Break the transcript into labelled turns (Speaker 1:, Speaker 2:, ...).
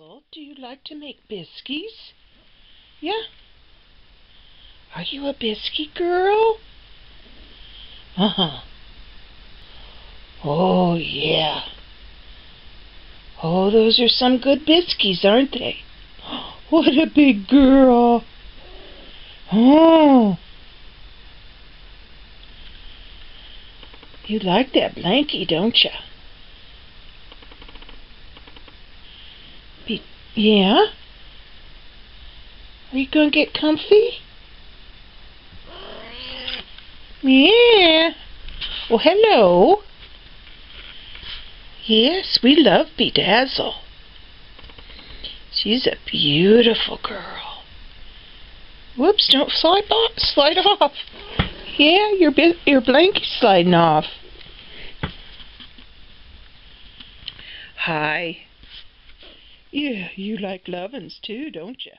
Speaker 1: Dazzle, do you like to make biscuits? Yeah? Are you a biscuit girl? Uh-huh. Oh, yeah. Oh, those are some good biscuits, aren't they? What a big girl. Oh. You like that blankie, don't you? Yeah? Are you going to get comfy? Yeah. Well, hello. Yes, we love Bedazzle. She's a beautiful girl. Whoops, don't slide off. Yeah, your blanket's sliding off. Hi. Yeah, you like lovin's too, don't you?